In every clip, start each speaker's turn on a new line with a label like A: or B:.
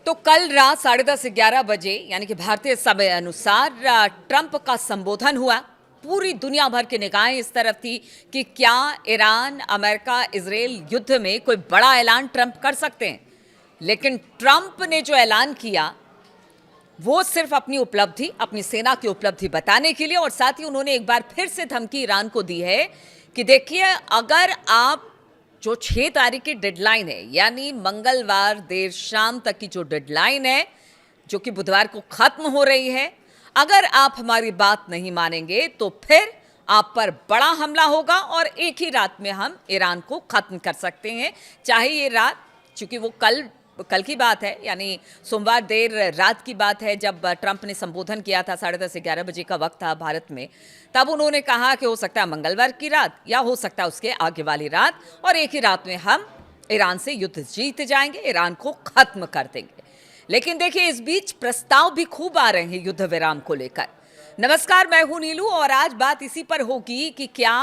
A: तो कल रात 10:30-11 बजे यानी कि भारतीय समय अनुसार ट्रंप का संबोधन हुआ। पूरी दुनिया भर की निगाहें इस तरफ थी कि क्या ईरान, अमेरिका, इजराइल युद्ध में कोई बड़ा ऐलान ट्रंप कर सकते हैं। लेकिन ट्रंप ने जो ऐलान किया वो सिर्फ अपनी उपलब्धि, अपनी सेना की उपलब्धि बताने के लिए, और साथ ही उन्होंने एक बार फिर से धमकी ईरान को दी है कि देखिए, अगर आप जो 6 तारीख की डेडलाइन है यानी मंगलवार देर शाम तक की जो डेडलाइन है, जो कि बुधवार को खत्म हो रही है, अगर आप हमारी बात नहीं मानेंगे तो फिर आप पर बड़ा हमला होगा और एक ही रात में हम ईरान को खत्म कर सकते हैं। चाहे ये रात, चूंकि वो कल की बात है, यानी सोमवार देर रात की बात है, जब ट्रंप ने संबोधन किया था, 10:30-11 बजे का वक्त था भारत में, तब उन्होंने कहा कि हो सकता है मंगलवार की रात या हो सकता है उसके आगे वाली रात, और एक ही रात में हम ईरान से युद्ध जीत जाएंगे, ईरान को खत्म कर देंगे। लेकिन देखिए, इस बीच प्रस्ताव भी खूब आ रहे हैं युद्ध विराम को लेकर। नमस्कार, मैं हूं नीलू और आज बात इसी पर होगी कि क्या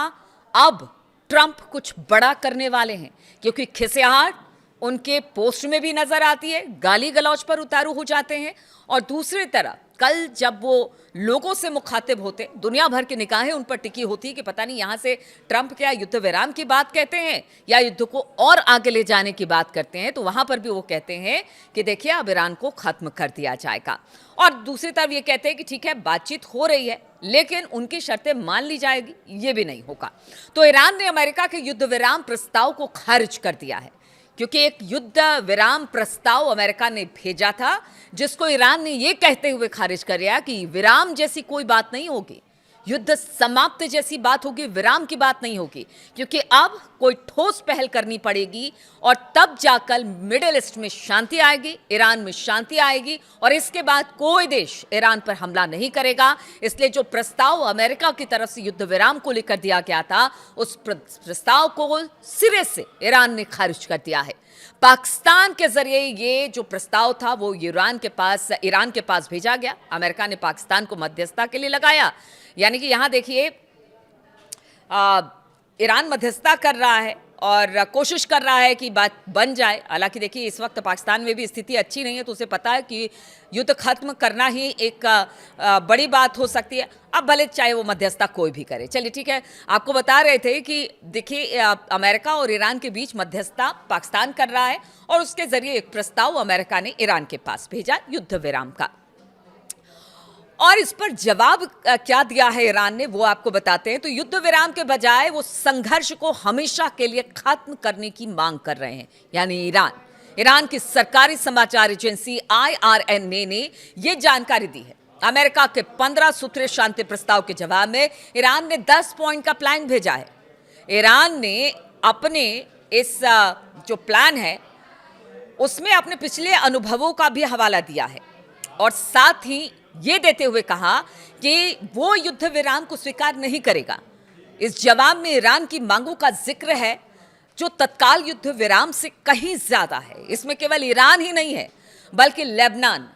A: अब ट्रंप कुछ बड़ा करने वाले हैं, क्योंकि खिसियाहट उनके पोस्ट में भी नजर आती है, गाली गलौज पर उतारू हो जाते हैं, और दूसरी तरफ कल जब वो लोगों से मुखातिब होते, दुनिया भर की निगाहें उन पर टिकी होती कि पता नहीं यहां से ट्रंप क्या युद्ध विराम की बात कहते हैं या युद्ध को और आगे ले जाने की बात करते हैं, तो वहां पर भी वो कहते हैं कि देखिए, अब ईरान को खत्म कर दिया जाएगा। और दूसरी तरफ ये कहते हैं कि ठीक है, बातचीत हो रही है लेकिन उनकी शर्तें मान ली जाएगी, ये भी नहीं होगा। तो ईरान ने अमेरिका के युद्ध विराम प्रस्ताव को खारिज कर दिया है, क्योंकि एक युद्ध विराम प्रस्ताव अमेरिका ने भेजा था, जिसको ईरान ने यह कहते हुए खारिज कर दिया कि विराम जैसी कोई बात नहीं होगी, युद्ध समाप्त जैसी बात होगी, विराम की बात नहीं होगी, क्योंकि अब कोई ठोस पहल करनी पड़ेगी और तब जाकर मिडिल ईस्ट में शांति आएगी, ईरान में शांति आएगी, और इसके बाद कोई देश ईरान पर हमला नहीं करेगा। इसलिए जो प्रस्ताव अमेरिका की तरफ से युद्ध विराम को लेकर दिया गया था, उस प्रस्ताव को सिरे से ईरान ने खारिज कर दिया है। पाकिस्तान के जरिए ये जो प्रस्ताव था वो ईरान के पास भेजा गया। अमेरिका ने पाकिस्तान को मध्यस्थता के लिए लगाया, यानी कि यहां देखिए, ईरान मध्यस्थता कर रहा है और कोशिश कर रहा है कि बात बन जाए। हालांकि देखिए, इस वक्त पाकिस्तान में भी स्थिति अच्छी नहीं है, तो उसे पता है कि युद्ध खत्म करना ही एक बड़ी बात हो सकती है, अब भले चाहे वो मध्यस्थता कोई भी करे। चलिए ठीक है, आपको बता रहे थे कि देखिए, अमेरिका और ईरान के बीच मध्यस्थता पाकिस्तान कर रहा है और उसके जरिए एक प्रस्ताव अमेरिका ने ईरान के पास भेजा युद्ध विराम का। और इस पर जवाब क्या दिया है ईरान ने, वो आपको बताते हैं। तो युद्ध विराम के बजाय वो संघर्ष को हमेशा के लिए खत्म करने की मांग कर रहे हैं, यानी ईरान की सरकारी समाचार एजेंसी IRNA ने ये जानकारी दी है। अमेरिका के 15 सूत्रीय शांति प्रस्ताव के जवाब में ईरान ने 10 पॉइंट का प्लान भेजा है। ईरान ने अपने इस जो प्लान है उसमें अपने पिछले अनुभवों का भी हवाला दिया है, और साथ ही ये देते हुए कहा कि वो युद्ध विराम को स्वीकार नहीं करेगा। इस जवाब में ईरान की मांगों का जिक्र है जो तत्काल युद्ध विराम से कहीं ज्यादा है। इसमें केवल ईरान ही नहीं है, बल्कि लेबनान,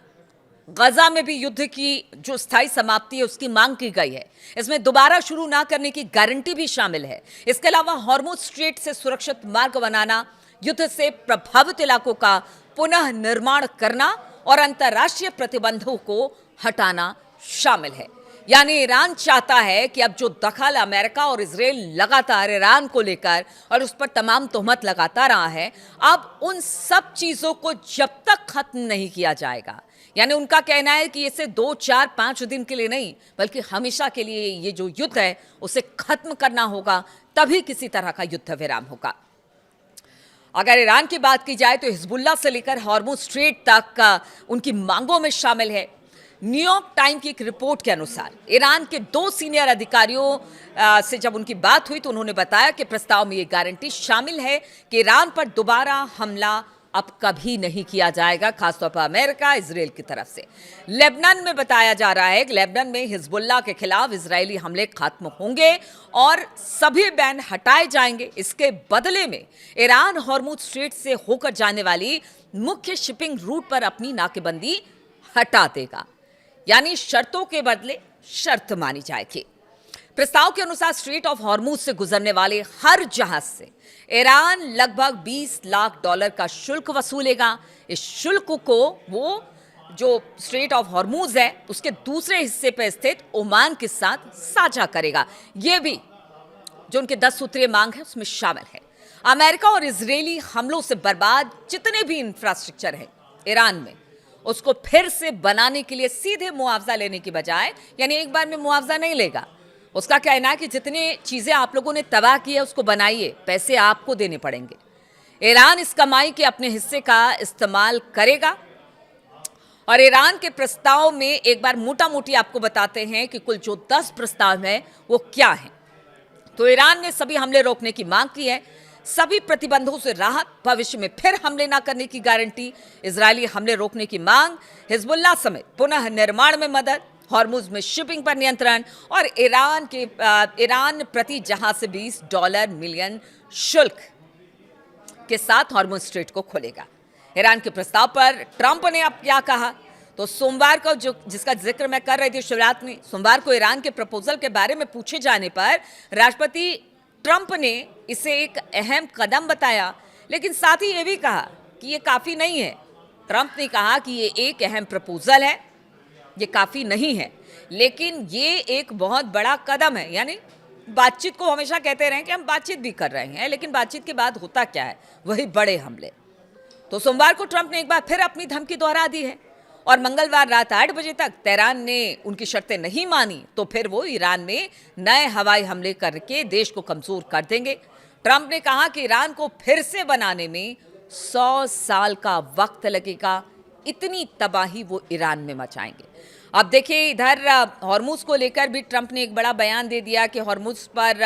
A: गजा में भी युद्ध की जो स्थायी समाप्ति है उसकी मांग की गई है। इसमें दोबारा शुरू ना करने की गारंटी भी शामिल है। इसके अलावा हॉर्मुज स्ट्रेट से सुरक्षित मार्ग बनाना, युद्ध से प्रभावित इलाकों का पुनः निर्माण करना और अंतर्राष्ट्रीय प्रतिबंधों को हटाना शामिल है। यानी ईरान चाहता है कि अब जो दखल अमेरिका और इजराइल लगातार ईरान को लेकर और उस पर तमाम तोहमत लगाता रहा है, अब उन सब चीजों को जब तक खत्म नहीं किया जाएगा, यानी उनका कहना है कि इसे 2, 4, 5 दिन के लिए नहीं, बल्कि हमेशा के लिए ये जो युद्ध है उसे खत्म करना होगा, तभी किसी तरह का युद्ध विराम होगा। अगर ईरान की बात की जाए तो हिजबुल्लाह से लेकर हॉर्मुज स्ट्रेट तक उनकी मांगों में शामिल है। न्यूयॉर्क टाइम की एक रिपोर्ट के अनुसार ईरान के 2 सीनियर अधिकारियों से जब उनकी बात हुई तो उन्होंने बताया कि प्रस्ताव में ये गारंटी शामिल है कि ईरान पर दोबारा हमला अब कभी नहीं किया जाएगा, खासतौर पर अमेरिका, इजराइल की तरफ से। लेबनान में बताया जा रहा है कि लेबनान में हिजबुल्लाह के खिलाफ इजरायली हमले खत्म होंगे और सभी बैन हटाए जाएंगे। इसके बदले में ईरान हॉर्मुज स्ट्रेट से होकर जाने वाली मुख्य शिपिंग रूट पर अपनी नाकेबंदी हटा देगा, यानी शर्तों के बदले शर्त मानी जाएगी। प्रस्ताव के अनुसार स्ट्रेट ऑफ हॉर्मूज से गुजरने वाले हर जहाज से ईरान लगभग 20 लाख डॉलर का शुल्क वसूलेगा। इस शुल्क को वो जो स्ट्रेट ऑफ हॉर्मूज है उसके दूसरे हिस्से पर स्थित ओमान के साथ साझा करेगा। ये भी जो उनके 10 सूत्रीय मांग है उसमें शामिल है। अमेरिका और इजरायली हमलों से बर्बाद जितने भी इंफ्रास्ट्रक्चर है ईरान में, उसको फिर से बनाने के लिए सीधे मुआवजा लेने की बजाय, यानी एक बार में मुआवजा नहीं लेगा। उसका कहना है कि जितनी चीजें आप लोगों ने तबाह की है उसको बनाइए, पैसे आपको देने पड़ेंगे। ईरान इस कमाई के अपने हिस्से का इस्तेमाल करेगा। और ईरान के प्रस्ताव में एक बार मोटा मोटी आपको बताते हैं कि कुल जो 10 प्रस्ताव हैं वो क्या हैं। तो ईरान ने सभी हमले रोकने की मांग की है, सभी प्रतिबंधों से राहत, भविष्य में फिर हमले ना करने की गारंटी, इजरायली हमले रोकने की मांग, हिजबुल्लाह समेत पुनः निर्माण में मदद, हॉर्मुज में शिपिंग पर नियंत्रण और ईरान प्रति जहाज से $20 मिलियन शुल्क के साथ हॉर्मुज स्ट्रेट को खोलेगा। ईरान के प्रस्ताव पर ट्रंप ने अब क्या कहा, तो सोमवार को जिसका जिक्र मैं कर रही थी शुरुआत में, सोमवार को ईरान के प्रपोजल के बारे में पूछे जाने पर राष्ट्रपति ट्रंप ने इसे एक अहम कदम बताया, लेकिन साथ ही ये भी कहा कि ये काफ़ी नहीं है। ट्रंप ने कहा कि ये एक अहम प्रपोजल है, ये काफ़ी नहीं है, लेकिन ये एक बहुत बड़ा कदम है। यानी बातचीत को हमेशा कहते रहे कि हम बातचीत भी कर रहे हैं, लेकिन बातचीत के बाद होता क्या है, वही बड़े हमले। तो सोमवार को ट्रंप ने एक बार फिर अपनी धमकी दोहरा दी है और मंगलवार रात 8 बजे तक तेहरान ने उनकी शर्तें नहीं मानी तो फिर वो ईरान में नए हवाई हमले करके देश को कमजोर कर देंगे। ट्रंप ने कहा कि ईरान को फिर से बनाने में 100 साल का वक्त लगेगा, इतनी तबाही वो ईरान में मचाएंगे। अब देखिए, इधर हॉर्मुज को लेकर भी ट्रंप ने एक बड़ा बयान दे दिया कि हॉर्मुज पर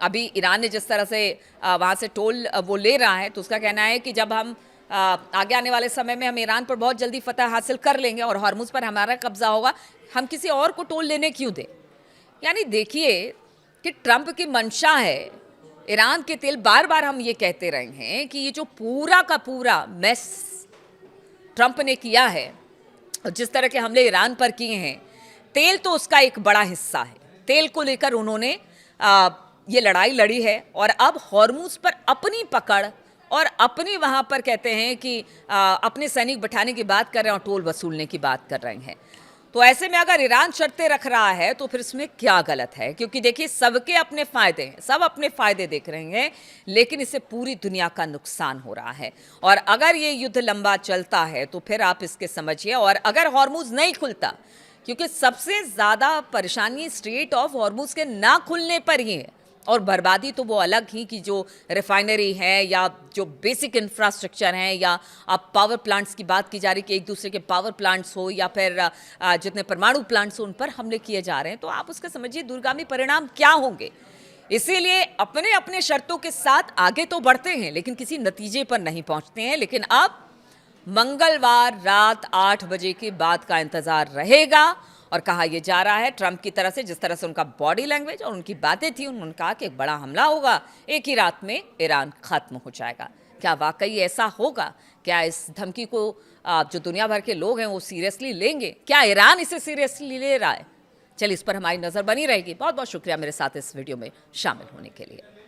A: अभी ईरान ने जिस तरह से वहाँ से टोल वो ले रहा है, तो उसका कहना है कि जब हम आगे आने वाले समय में हम ईरान पर बहुत जल्दी फतह हासिल कर लेंगे और हॉर्मुज पर हमारा कब्जा होगा, हम किसी और को टोल लेने क्यों दें। यानी देखिए कि ट्रंप की मंशा है ईरान के तेल, बार बार हम ये कहते रहे हैं कि ये जो पूरा का पूरा मैस ट्रंप ने किया है और जिस तरह के हमले ईरान पर किए हैं, तेल तो उसका एक बड़ा हिस्सा है। तेल को लेकर उन्होंने ये लड़ाई लड़ी है और अब हॉर्मुज पर अपनी पकड़ और अपनी वहाँ पर कहते हैं कि अपने सैनिक बैठाने की बात कर रहे हैं और टोल वसूलने की बात कर रहे हैं। तो ऐसे में अगर ईरान शर्तें रख रहा है तो फिर इसमें क्या गलत है, क्योंकि देखिए सबके अपने फ़ायदे हैं, सब अपने फ़ायदे देख रहे हैं, लेकिन इससे पूरी दुनिया का नुकसान हो रहा है। और अगर ये युद्ध लंबा चलता है तो फिर आप इसके समझिए, और अगर हॉर्मुज नहीं खुलता, क्योंकि सबसे ज़्यादा परेशानी स्ट्रेट ऑफ हॉर्मुज के ना खुलने पर ही है, और बर्बादी तो वो अलग ही कि जो रिफाइनरी है या जो बेसिक इंफ्रास्ट्रक्चर हैं या अब पावर प्लांट्स की बात की जा रही कि एक दूसरे के पावर प्लांट्स हो या फिर जितने परमाणु प्लांट्स हो उन पर हमले किए जा रहे हैं, तो आप उसका समझिए दूरगामी परिणाम क्या होंगे। इसीलिए अपने अपने शर्तों के साथ आगे तो बढ़ते हैं लेकिन किसी नतीजे पर नहीं पहुंचते हैं। लेकिन अब मंगलवार रात 8 बजे के बाद का इंतजार रहेगा और कहा यह जा रहा है ट्रंप की तरफ से, जिस तरह से उनका बॉडी लैंग्वेज और उनकी बातें थी, उन्होंने कहा कि एक बड़ा हमला होगा, एक ही रात में ईरान खत्म हो जाएगा। क्या वाकई ऐसा होगा? क्या इस धमकी को जो दुनिया भर के लोग हैं वो सीरियसली लेंगे? क्या ईरान इसे सीरियसली ले रहा है? चलिए, इस पर हमारी नज़र बनी रहेगी। बहुत बहुत शुक्रिया मेरे साथ इस वीडियो में शामिल होने के लिए।